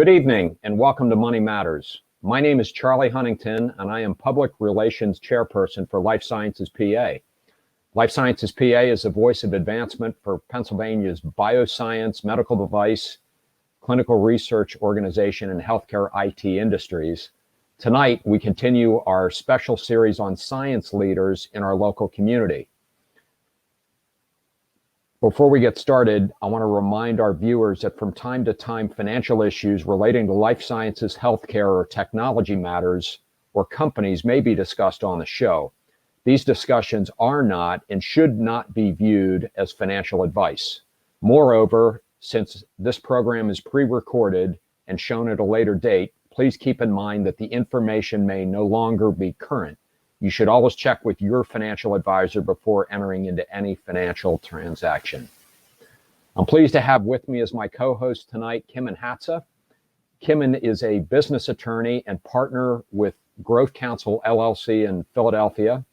Good evening and welcome to Money Matters. My name is Charlie Huntington and I am Public Relations Chairperson for Life Sciences PA. Life Sciences PA is a voice of advancement for Pennsylvania's bioscience, medical device, clinical research organization, and healthcare IT industries. Tonight, we continue our special series on science leaders in our local community. Before we get started, I want to remind our viewers that from time to time, financial issues relating to life sciences, healthcare, or technology matters or companies may be discussed on the show. These discussions are not and should not be viewed as financial advice. Moreover, since this program is pre-recorded and shown at a later date, please keep in mind that the information may no longer be current. You should always check with your financial advisor before entering into any financial transaction. I'm pleased to have with me as my co-host tonight, Kimon Hatza. Kimon is a business attorney and partner with GrowthCounsel LLC in Philadelphia.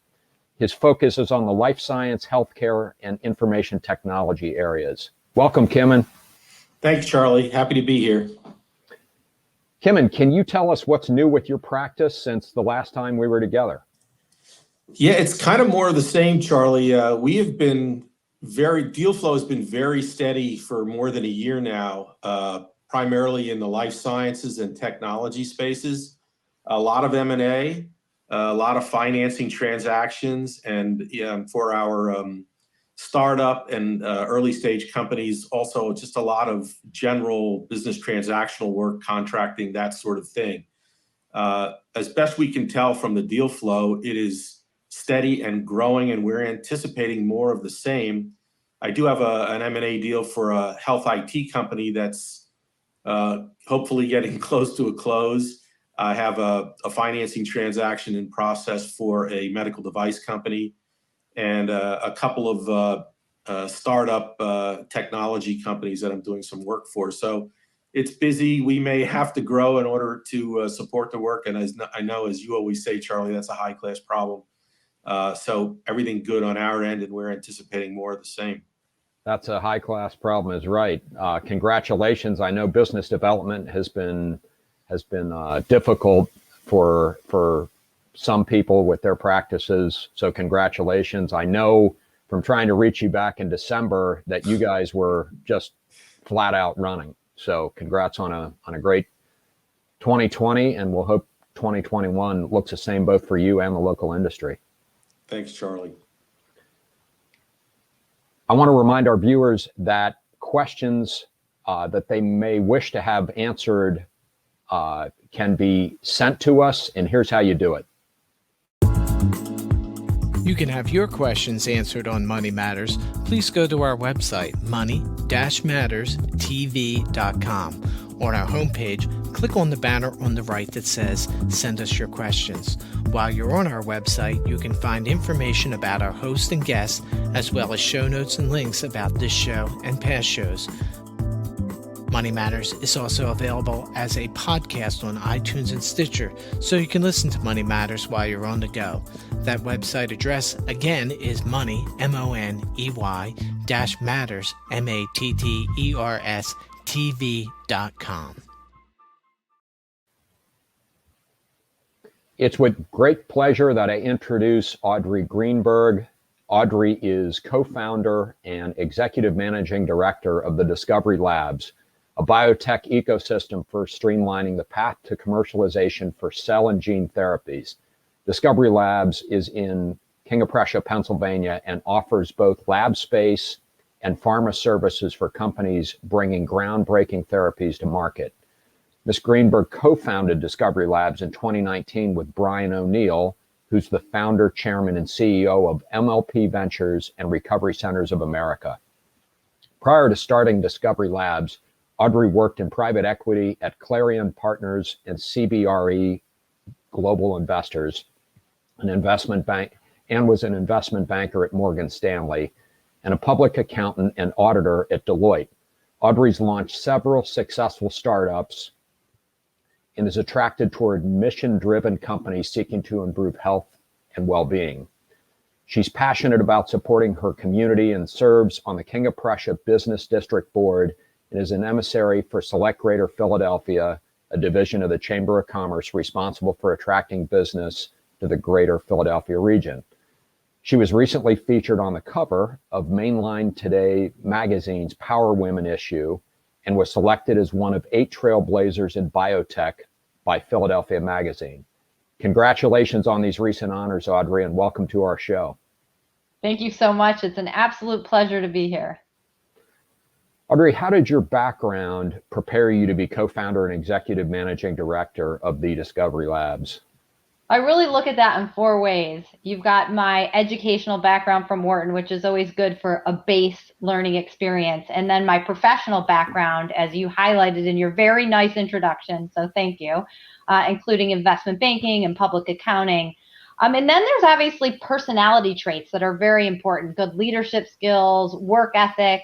His focus is on the life science, healthcare, and information technology areas. Welcome, Kimon. Thanks, Charlie. Happy to be here. Kimon, can you tell us what's new with your practice since the last time we were together? Yeah, it's kind of more of the same, Charlie. We have been deal flow has been very steady for more than a year now, primarily in the life sciences and technology spaces. A lot of M&A, a lot of financing transactions, and for our startup and early stage companies, also just a lot of general business transactional work, contracting, that sort of thing. As best we can tell from the deal flow, it is steady and growing, and we're anticipating more of the same. I do have an M&A deal for a health IT company that's hopefully getting close to a close. I have a financing transaction in process for a medical device company and a couple of startup technology companies that I'm doing some work for. So it's busy. We may have to grow in order to support the work. And as I know, as you always say, Charlie, that's a high-class problem. So everything good on our end, and we're anticipating more of the same. That's a high-class problem, is right. Congratulations. I know business development has been difficult for some people with their practices. So congratulations. I know from trying to reach you back in December that you guys were just flat out running. So congrats on a great 2020, and we'll hope 2021 looks the same both for you and the local industry. Thanks, Charlie. I want to remind our viewers that questions that they may wish to have answered can be sent to us, and here's how you do it. You can have your questions answered on Money Matters. Please go to our website, money-matterstv.com. On our homepage, click on the banner on the right that says, Send us your questions. While you're on our website, you can find information about our host and guests, as well as show notes and links about this show and past shows. Money Matters is also available as a podcast on iTunes and Stitcher, so you can listen to Money Matters while you're on the go. That website address, again, is money, M-O-N-E-Y, -matters, M-A-T-T-E-R-S, TV.com. It's with great pleasure that I introduce Audrey Greenberg. Audrey is co-founder and executive managing director of the Discovery Labs, a biotech ecosystem for streamlining the path to commercialization for cell and gene therapies. Discovery Labs is in King of Prussia, Pennsylvania, and offers both lab space and pharma services for companies bringing groundbreaking therapies to market. Ms. Greenberg co-founded Discovery Labs in 2019 with Brian O'Neill, who's the founder, chairman, and CEO of MLP Ventures and Recovery Centers of America. Prior to starting Discovery Labs, Audrey worked in private equity at Clarion Partners and CBRE Global Investors, an investment bank, and was an investment banker at Morgan Stanley, and a public accountant and auditor at Deloitte. Audrey's launched several successful startups and is attracted toward mission-driven companies seeking to improve health and well-being. She's passionate about supporting her community and serves on the King of Prussia Business District Board and is an emissary for Select Greater Philadelphia, a division of the Chamber of Commerce responsible for attracting business to the Greater Philadelphia region. She was recently featured on the cover of Mainline Today magazine's Power Women issue and was selected as one of 8 trailblazers in biotech by Philadelphia Magazine. Congratulations on these recent honors, Audrey, and welcome to our show. Thank you so much. It's an absolute pleasure to be here. Audrey, how did your background prepare you to be co-founder and executive managing director of the Discovery Labs? I really look at that in 4 ways. You've got my educational background from Wharton, which is always good for a base learning experience. And then my professional background, as you highlighted in your very nice introduction, so thank you, including investment banking and public accounting. And then there's obviously personality traits that are very important. Good leadership skills, work ethic,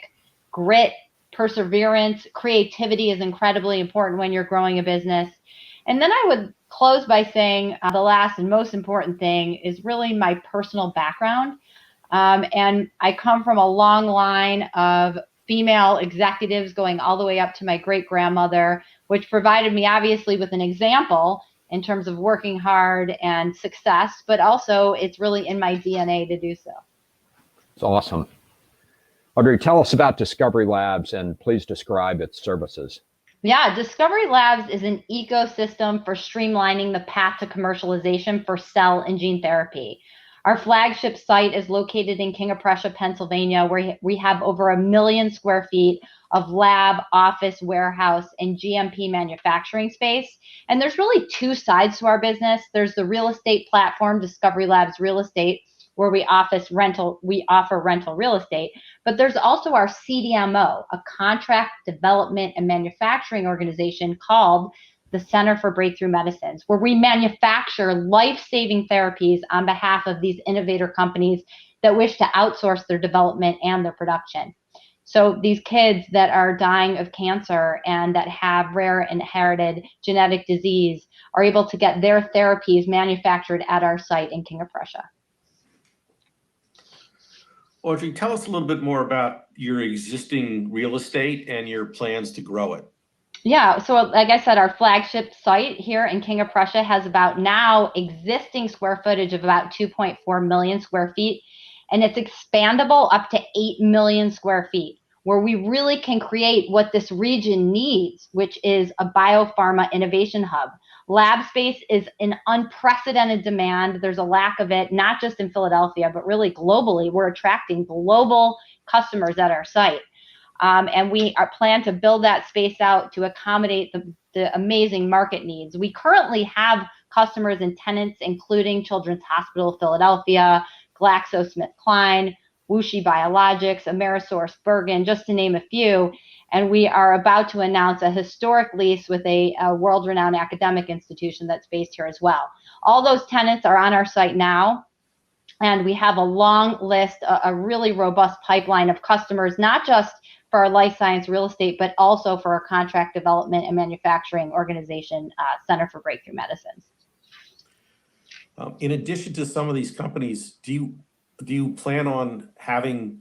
grit, perseverance, creativity is incredibly important when you're growing a business. And then I would close by saying the last and most important thing is really my personal background. And I come from a long line of female executives going all the way up to my great-grandmother, which provided me obviously with an example in terms of working hard and success, but also it's really in my DNA to do so. It's awesome. Audrey, tell us about Discovery Labs and please describe its services. Yeah, Discovery Labs is an ecosystem for streamlining the path to commercialization for cell and gene therapy. Our flagship site is located in King of Prussia, Pennsylvania, where we have over 1 million square feet of lab, office, warehouse, and GMP manufacturing space. And there's really 2 sides to our business. There's the real estate platform, Discovery Labs Real Estate, where we offer rental real estate. But there's also our CDMO, a contract development and manufacturing organization called the Center for Breakthrough Medicines, where we manufacture life-saving therapies on behalf of these innovator companies that wish to outsource their development and their production. So these kids that are dying of cancer and that have rare inherited genetic disease are able to get their therapies manufactured at our site in King of Prussia. Audrey, tell us a little bit more about your existing real estate and your plans to grow it. Yeah, so like I said, our flagship site here in King of Prussia has about now existing square footage of about 2.4 million square feet, and it's expandable up to 8 million square feet, where we really can create what this region needs, which is a biopharma innovation hub. Lab space is in unprecedented demand. There's a lack of it, not just in Philadelphia, but really globally. We're attracting global customers at our site. And we plan to build that space out to accommodate the amazing market needs. We currently have customers and tenants, including Children's Hospital of Philadelphia, GlaxoSmithKline, Wuxi Biologics, Amerisource Bergen, just to name a few. And we are about to announce a historic lease with a world-renowned academic institution that's based here as well. All those tenants are on our site now. And we have a long list, a really robust pipeline of customers, not just for our life science real estate, but also for our contract development and manufacturing organization, Center for Breakthrough Medicines. In addition to some of these companies, do you plan on having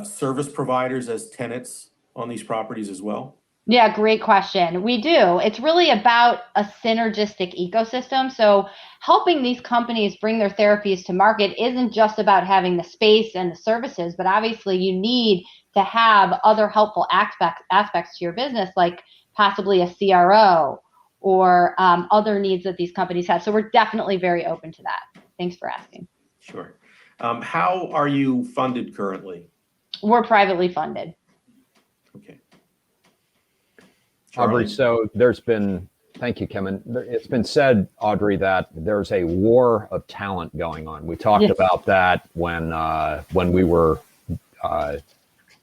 service providers as tenants on these properties as well? Yeah, great question. We do. It's really about a synergistic ecosystem. So helping these companies bring their therapies to market isn't just about having the space and the services, but obviously you need to have other helpful aspects to your business, like possibly a CRO or other needs that these companies have. So we're definitely very open to that. Thanks for asking. Sure. How are you funded currently? We're privately funded. Okay. Audrey, so thank you, Kimon. It's been said, Audrey, that there's a war of talent going on. We talked about that when we were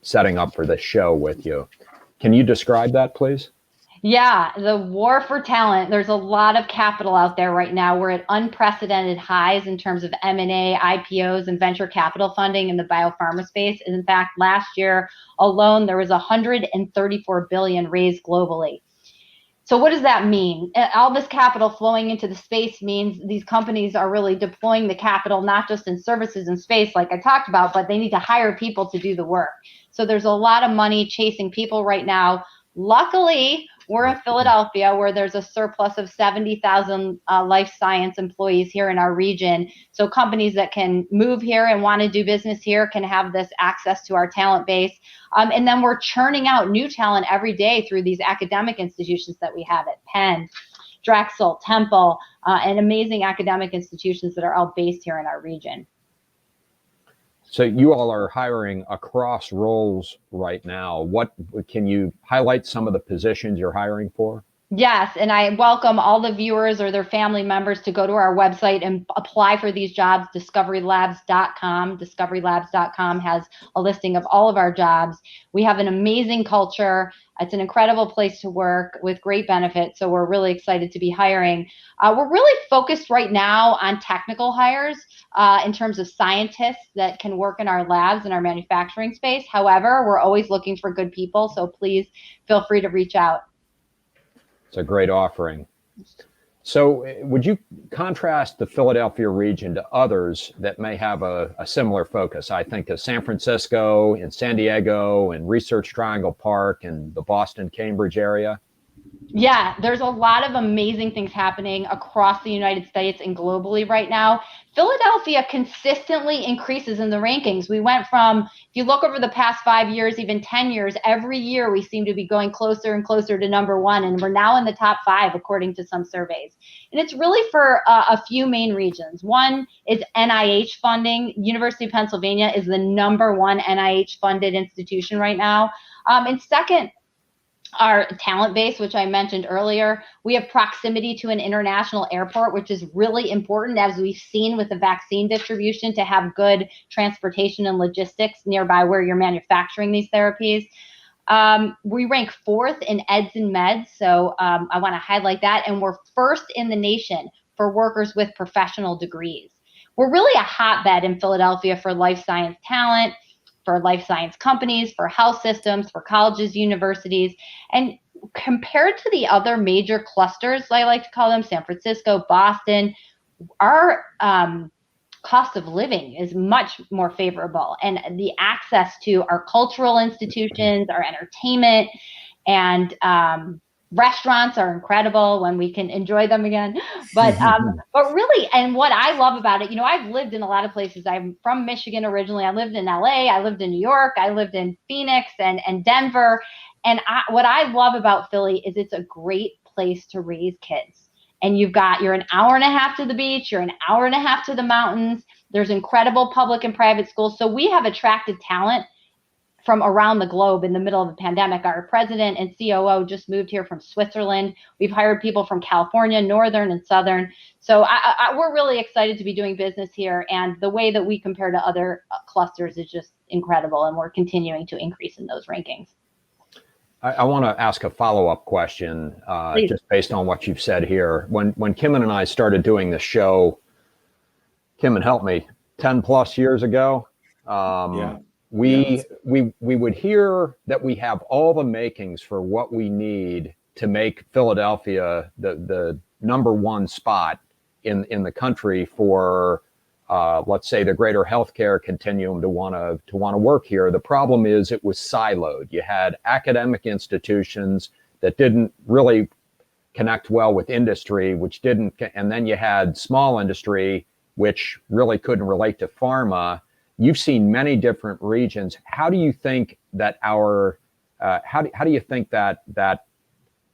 setting up for this show with you. Can you describe that, please? Yeah, the war for talent. There's a lot of capital out there right now. We're at unprecedented highs in terms of M&A, IPOs, and venture capital funding in the biopharma space. And in fact, last year alone, there was $134 billion raised globally. So what does that mean? All this capital flowing into the space means these companies are really deploying the capital, not just in services and space like I talked about, but they need to hire people to do the work. So there's a lot of money chasing people right now. Luckily, we're in Philadelphia, where there's a surplus of 70,000 life science employees here in our region. So companies that can move here and want to do business here can have this access to our talent base. And then we're churning out new talent every day through these academic institutions that we have at Penn, Drexel, Temple, and amazing academic institutions that are all based here in our region. So you all are hiring across roles right now. What can you highlight some of the positions you're hiring for? Yes, and I welcome all the viewers or their family members to go to our website and apply for these jobs, discoverylabs.com. Discoverylabs.com has a listing of all of our jobs. We have an amazing culture. It's an incredible place to work with great benefits, so we're really excited to be hiring. We're really focused right now on technical hires in terms of scientists that can work in our labs and our manufacturing space. However, we're always looking for good people, so please feel free to reach out. It's a great offering. So would you contrast the Philadelphia region to others that may have a similar focus? I think of San Francisco and San Diego and Research Triangle Park and the Boston-Cambridge area. Yeah, there's a lot of amazing things happening across the United States and globally right now. Philadelphia consistently increases in the rankings. We went from, if you look over the past 5 years, even 10 years, every year we seem to be going closer and closer to #1, and we're now in the top 5 according to some surveys. And it's really for a few main reasons. One is NIH funding. University of Pennsylvania is the #1 NIH funded institution right now. And second, our talent base, which I mentioned earlier. We have proximity to an international airport, which is really important, as we've seen with the vaccine distribution, to have good transportation and logistics nearby where you're manufacturing these therapies. We rank 4th in eds and meds, so I want to highlight that. And we're 1st in the nation for workers with professional degrees. We're really a hotbed in Philadelphia for life science talent, for life science companies, for health systems, for colleges, universities. And compared to the other major clusters, I like to call them, San Francisco, Boston, our cost of living is much more favorable. And the access to our cultural institutions, our entertainment, and restaurants are incredible when we can enjoy them again. But really, and what I love about it, I've lived in a lot of places. I'm from Michigan originally. I lived in LA. I lived in New York. I lived in Phoenix and Denver. And what I love about Philly is it's a great place to raise kids. And you're an hour and a half to the beach. You're an hour and a half to the mountains. There's incredible public and private schools. So we have attracted talent from around the globe in the middle of the pandemic. Our president and COO just moved here from Switzerland. We've hired people from California, Northern and Southern. So we're really excited to be doing business here. And the way that we compare to other clusters is just incredible. And we're continuing to increase in those rankings. I want to ask a follow-up question, just based on what you've said here. When Kimon and I started doing this show, Kimon, help me, 10 plus years ago, we would hear that we have all the makings for what we need to make Philadelphia the #1 spot in the country for let's say the greater healthcare continuum to want to work here. The problem is it was siloed. You had academic institutions that didn't really connect well with industry, and then you had small industry which really couldn't relate to pharma. You've seen many different regions. How do you think that how do you think that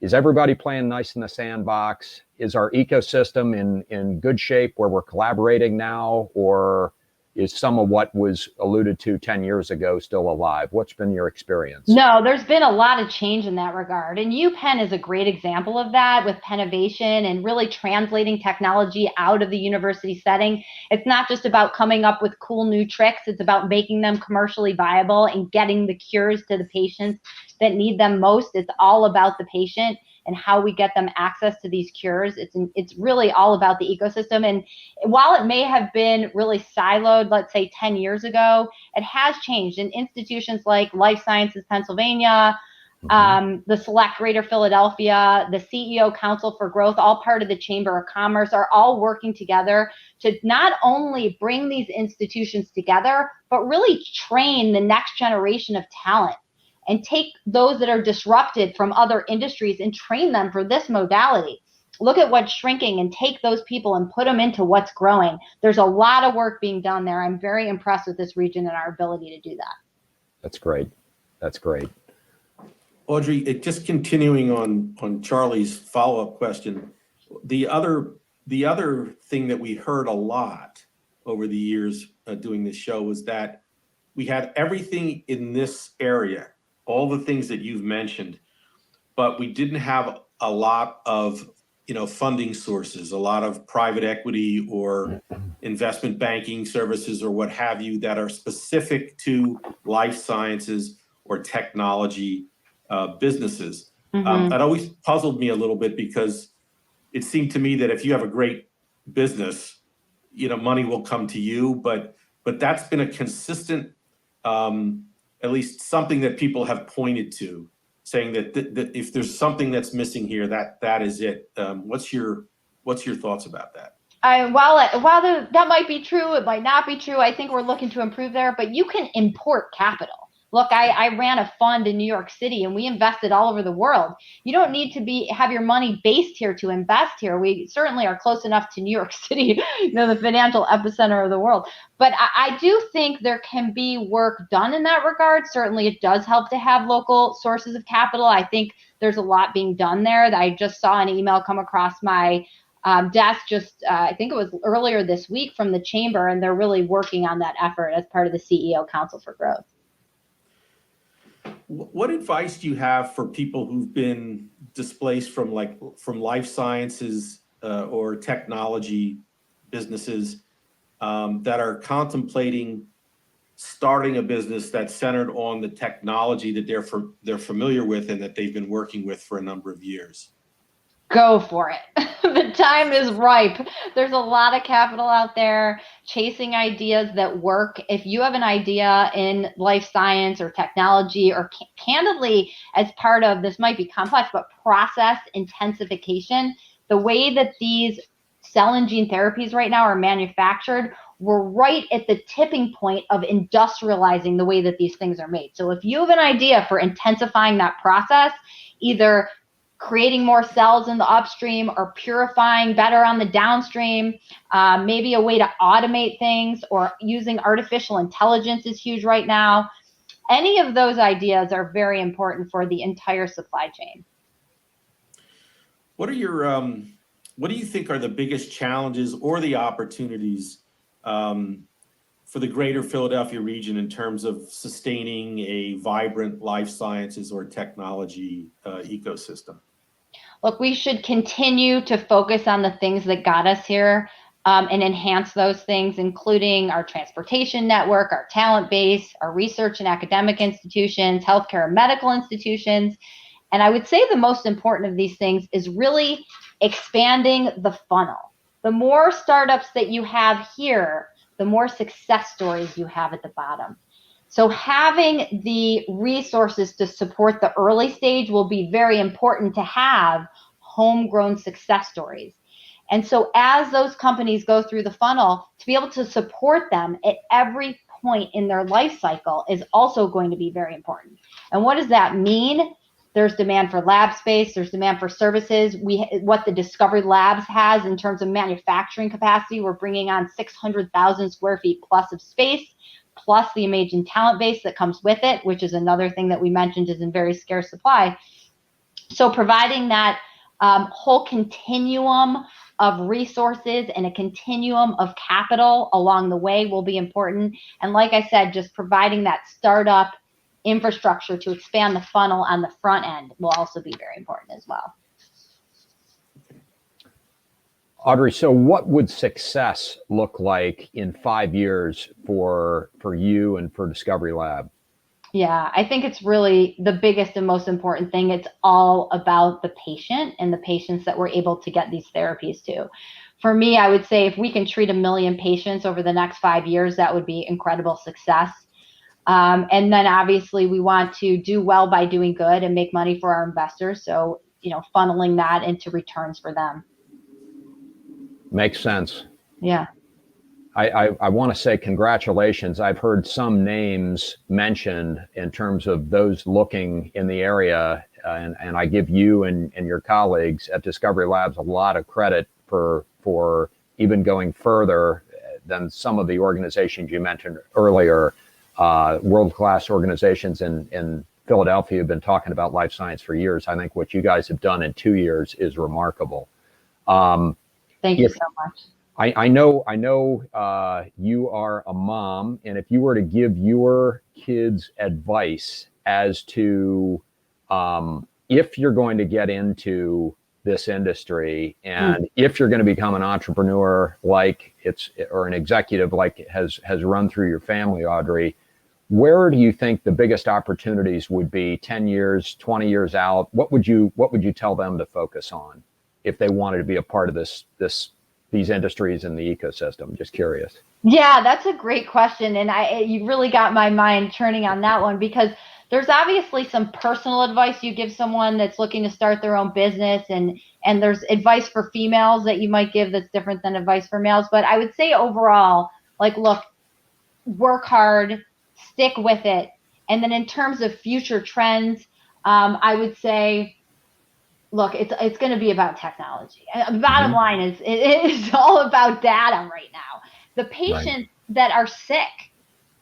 is everybody playing nice in the sandbox? Is our ecosystem in good shape where we're collaborating now, or is some of what was alluded to 10 years ago still alive? What's been your experience? No, there's been a lot of change in that regard. And UPenn is a great example of that, with Pennovation and really translating technology out of the university setting. It's not just about coming up with cool new tricks. It's about making them commercially viable and getting the cures to the patients that need them most. It's all about the patient and how we get them access to these cures. It's really all about the ecosystem. And while it may have been really siloed, let's say 10 years ago, it has changed. And institutions like Life Sciences Pennsylvania, the Select Greater Philadelphia, the CEO Council for Growth, all part of the Chamber of Commerce, are all working together to not only bring these institutions together, but really train the next generation of talent. and take those that are disrupted from other industries and train them for this modality. Look at what's shrinking and take those people and put them into what's growing. There's a lot of work being done there. I'm very impressed with this region and our ability to do that. That's great. That's great. Audrey, just continuing on Charlie's follow-up question, the other thing that we heard a lot over the years doing this show was that we had everything in this area, all the things that you've mentioned, but we didn't have a lot of funding sources, a lot of private equity or investment banking services or what have you that are specific to life sciences or technology businesses. That always puzzled me a little bit because it seemed to me that if you have a great business, money will come to you, but that's been a consistent, at least something that people have pointed to, saying that if there's something that's missing here, that is it. What's your thoughts about that? While that might be true, it might not be true. I think we're looking to improve there, but you can import capital. Look, I ran a fund in New York City and we invested all over the world. You don't need to have your money based here to invest here. We certainly are close enough to New York City, the financial epicenter of the world. But I do think there can be work done in that regard. Certainly it does help to have local sources of capital. I think there's a lot being done there. I just saw an email come across my desk I think it was earlier this week from the chamber, and they're really working on that effort as part of the CEO Council for Growth. What advice do you have for people who've been displaced from life sciences or technology businesses that are contemplating starting a business that's centered on the technology that they're familiar with and that they've been working with for a number of years? Go for it. The time is ripe. There's a lot of capital out there chasing ideas that work. If you have an idea in life science or technology, or candidly, as part of, this might be complex, but process intensification, the way that these cell and gene therapies right now are manufactured, we're right at the tipping point of industrializing the way that these things are made. So if you have an idea for intensifying that process, either creating more cells in the upstream or purifying better on the downstream, maybe a way to automate things, or using artificial intelligence is huge right now. Any of those ideas are very important for the entire supply chain. What do you think are the biggest challenges or the opportunities for the greater Philadelphia region in terms of sustaining a vibrant life sciences or technology ecosystem? Look, we should continue to focus on the things that got us here and enhance those things, including our transportation network, our talent base, our research and academic institutions, healthcare and medical institutions. And I would say the most important of these things is really expanding the funnel. The more startups that you have here, the more success stories you have at the bottom. So having the resources to support the early stage will be very important to have homegrown success stories. And so as those companies go through the funnel, to be able to support them at every point in their life cycle is also going to be very important. And what does that mean? There's demand for lab space, there's demand for services. What the Discovery Labs has in terms of manufacturing capacity, we're bringing on 600,000 square feet plus of space, plus the amazing talent base that comes with it, which is another thing that we mentioned is in very scarce supply. So providing that whole continuum of resources and a continuum of capital along the way will be important. And like I said, just providing that startup infrastructure to expand the funnel on the front end will also be very important as well. Audrey, so what would success look like in 5 years for you and for Discovery Lab? Yeah, I think it's really the biggest and most important thing. It's all about the patient and the patients that we're able to get these therapies to. For me, I would say if we can treat 1 million patients over the next 5 years, that would be incredible success. And then obviously we want to do well by doing good and make money for our investors. So, funneling that into returns for them. Makes sense. Yeah. I want to say congratulations. I've heard some names mentioned in terms of those looking in the area, and I give you and your colleagues at Discovery Labs a lot of credit for even going further than some of the organizations you mentioned earlier. World-class organizations in Philadelphia have been talking about life science for years. I think what you guys have done in 2 years is remarkable. Thank you so much. I know you are a mom, and if you were to give your kids advice as to if you're going to get into this industry and if you're going to become an entrepreneur or an executive like has run through your family, Audrey, where do you think the biggest opportunities would be 10 years, 20 years out? What would you tell them to focus on if they wanted to be a part of these industries in the ecosystem? Just curious. Yeah, that's a great question. And you really got my mind churning on that one, because there's obviously some personal advice you give someone that's looking to start their own business, and there's advice for females that you might give that's different than advice for males. But I would say overall, look, work hard, stick with it. And then in terms of future trends, I would say, look, it's going to be about technology. Bottom line is it is all about data right now. The patients that are sick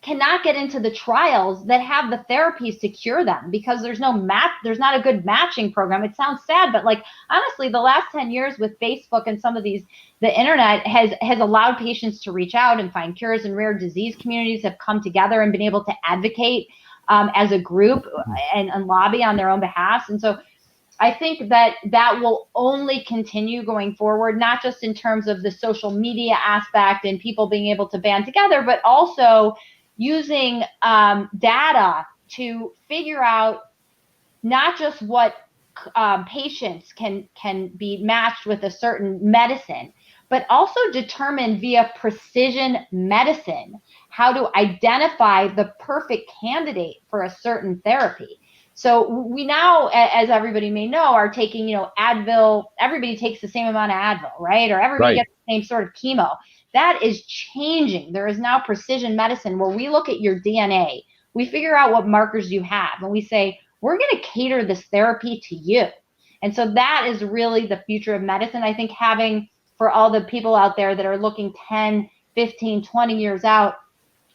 cannot get into the trials that have the therapies to cure them because there's not a good matching program. It sounds sad, but honestly, the last 10 years with Facebook and some of the internet has allowed patients to reach out and find cures, and rare disease communities have come together and been able to advocate as a group and lobby on their own behalf. And so I think that will only continue going forward, not just in terms of the social media aspect and people being able to band together, but also using data to figure out not just what patients can be matched with a certain medicine, but also determine via precision medicine how to identify the perfect candidate for a certain therapy. So we now, as everybody may know, are taking, Advil. Everybody takes the same amount of Advil, right? Or everybody gets the same sort of chemo. That is changing. There is now precision medicine where we look at your DNA. We figure out what markers you have, and we say, we're going to cater this therapy to you. And so that is really the future of medicine. I think having, for all the people out there that are looking 10, 15, 20 years out,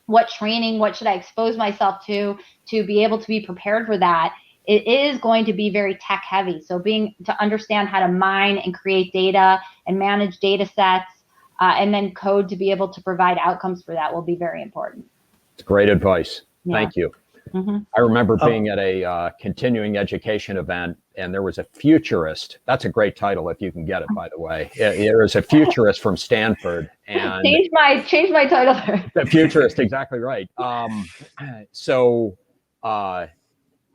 what training, what should I expose myself to be able to be prepared for that? It is going to be very tech heavy. So to understand how to mine and create data and manage data sets and then code to be able to provide outcomes for that will be very important. It's great advice. Yeah. Thank you. I remember being at a continuing education event, and there was a futurist. That's a great title if you can get it, by the way. There was a futurist from Stanford, and change my title. The futurist, exactly right. So I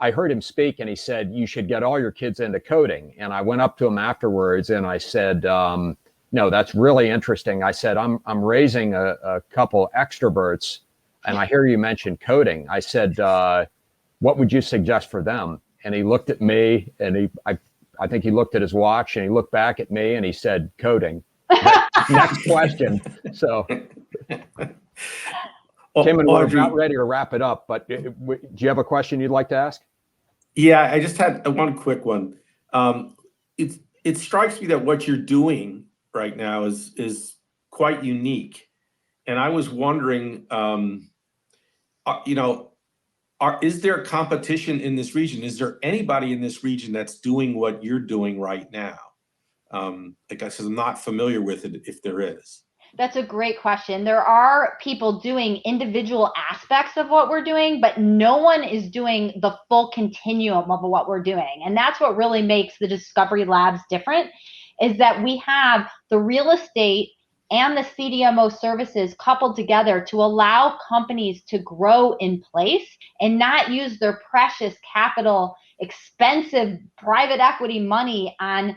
heard him speak, and he said, "You should get all your kids into coding." And I went up to him afterwards, and I said, "No, that's really interesting." I said, "I'm raising a couple extroverts, and I hear you mention coding." I said, "What would you suggest for them?" And he looked at me, and I think he looked at his watch, and he looked back at me, and he said, "Coding." Next question. So, Kimon, we're about ready to wrap it up, but do you have a question you'd like to ask? Yeah, I just had one quick one. It strikes me that what you're doing right now is quite unique, and I was wondering, is there competition in this region? Is there anybody in this region that's doing what you're doing right now? I guess I'm not familiar with it, if there is. That's a great question. There are people doing individual aspects of what we're doing, but no one is doing the full continuum of what we're doing. And that's what really makes the Discovery Labs different, is that we have the real estate and the CDMO services coupled together to allow companies to grow in place and not use their precious capital, expensive private equity money on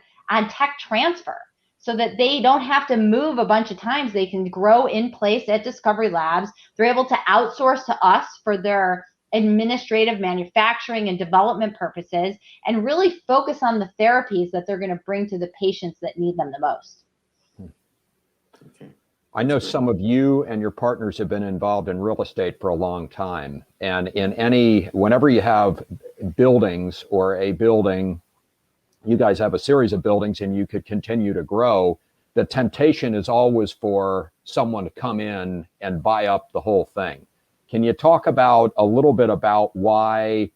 tech transfer, so that they don't have to move a bunch of times. They can grow in place at Discovery Labs. They're able to outsource to us for their administrative, manufacturing, and development purposes, and really focus on the therapies that they're going to bring to the patients that need them the most. Okay. I know some of you and your partners have been involved in real estate for a long time. And whenever you have buildings or a building, you guys have a series of buildings and you could continue to grow. The temptation is always for someone to come in and buy up the whole thing. Can you talk about a little bit about why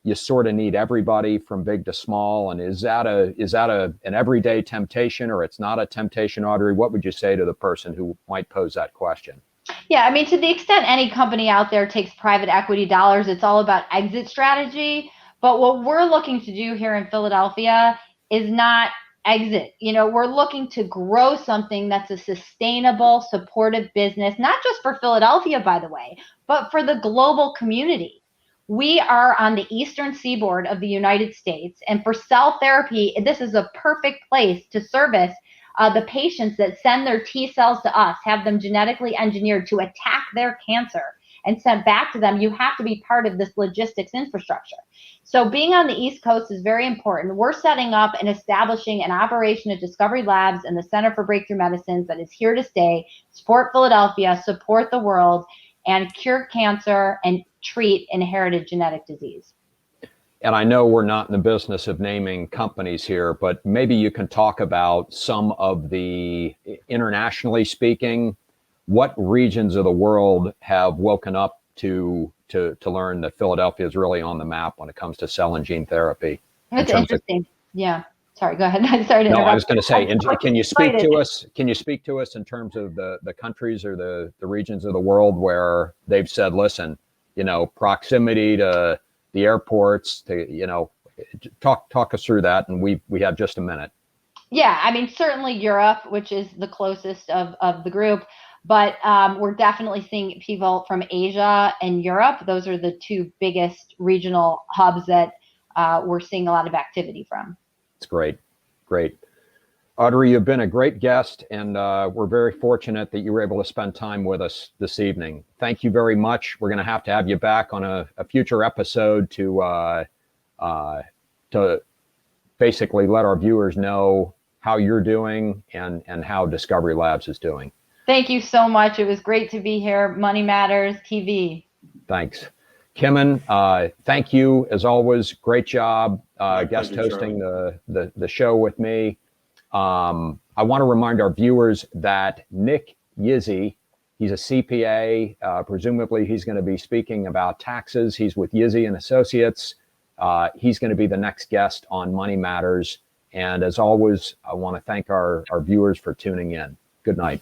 you sort of need everybody from big to small? And is that an everyday temptation, or it's not a temptation, Audrey? What would you say to the person who might pose that question? Yeah, I mean, to the extent any company out there takes private equity dollars, it's all about exit strategy. But what we're looking to do here in Philadelphia is not exit. We're looking to grow something that's a sustainable, supportive business, not just for Philadelphia, by the way, but for the global community. We are on the eastern seaboard of the United States, and for cell therapy, this is a perfect place to service the patients that send their T cells to us, have them genetically engineered to attack their cancer and sent back to them. You have to be part of this logistics infrastructure. So being on the East Coast is very important. We're setting up and establishing an operation at Discovery Labs and the Center for Breakthrough Medicines that is here to stay, support Philadelphia, support the world, and cure cancer and treat inherited genetic disease. And I know we're not in the business of naming companies here, but maybe you can talk about some of the, internationally speaking, what regions of the world have woken up to learn that Philadelphia is really on the map when it comes to cell and gene therapy? That's interesting. Yeah. Sorry, go ahead. Sorry to interrupt. No, I was going to say, can you speak to us? Can you speak to us in terms of the countries or the regions of the world where they've said, listen, proximity to the airports, talk us through that, and we have just a minute. Yeah, I mean, certainly Europe, which is the closest of the group, but we're definitely seeing people from Asia and Europe. Those are the two biggest regional hubs that we're seeing a lot of activity from. It's great. Audrey, you've been a great guest, and we're very fortunate that you were able to spend time with us this evening. Thank you very much. We're going to have you back on a future episode to basically let our viewers know how you're doing and how Discovery Labs is doing. Thank you so much. It was great to be here. Money Matters TV. Thanks. Kimon, thank you as always. Great job guest hosting the show with me. I want to remind our viewers that Nick Yizzi, he's a CPA. Presumably he's going to be speaking about taxes. He's with Yizzi and Associates. He's going to be the next guest on Money Matters. And as always, I want to thank our viewers for tuning in. Good night.